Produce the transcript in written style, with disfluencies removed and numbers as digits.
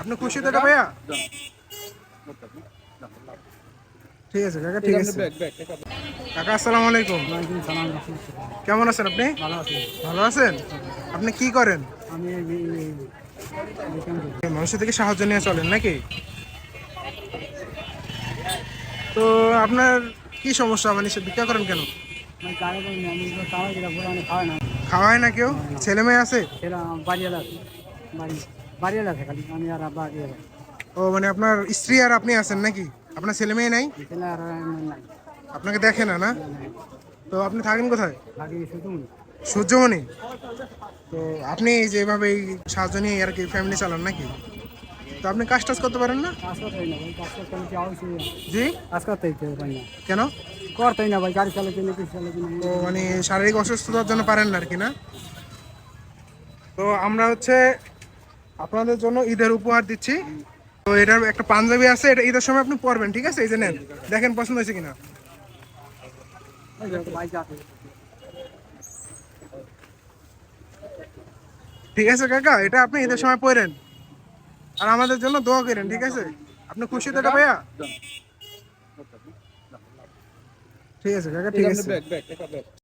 আপনি খুশি তো এটা ভাইয়া? ঠিক আছে কাকা, ঠিক আছে। কাকা আসসালামু আলাইকুম। কেমন আছেন আপনি? ভালো আছেন? আপনি কি করেন? মানুষের থেকে সাহায্য নিয়ে চলেন নাকি? তো আপনার কি সমস্যা, মানে সে ভিক্ষা করেন কেন? খাওয়ায় না কেউ? ছেলে মেয়ে আছে? ও মানে আপনার স্ত্রী আর আপনি আছেন নাকি? আপনার ছেলে মেয়ে নাই? আপনাকে দেখে না না? তো আপনি থাকেন কোথায়? সূর্যমণি। তো আপনি যেভাবে এই সাহায্য নিয়ে আর কি ফ্যামিলি চালান নাকি? তো আপনি কাজ টাজ করতে পারেন না? জি, কেন? করতেই না ভাই, গাড়ি চালাতে না, কিছু চালাতে না। তো মানে শারীরিক অসুস্থতার জন্য পারেন না আর কি না? তো আমরা আপনাদের জন্য ঈদের উপহার দিচ্ছি। তো এটার একটা পাঞ্জাবি আছে, এটা ঈদের সময় আপনি পরবেন, ঠিক আছে? এই যে নেন, দেখেন পছন্দ হয়েছে কিনা। ঠিক আছে কাকা, এটা আপনি ঈদের সময় পরেন আর আমাদের জন্য দোয়া করেন, ঠিক আছে? আপনি খুশি তো এটা ভাইয়া? ঠিক আছে কাকা, ঠিক আছে।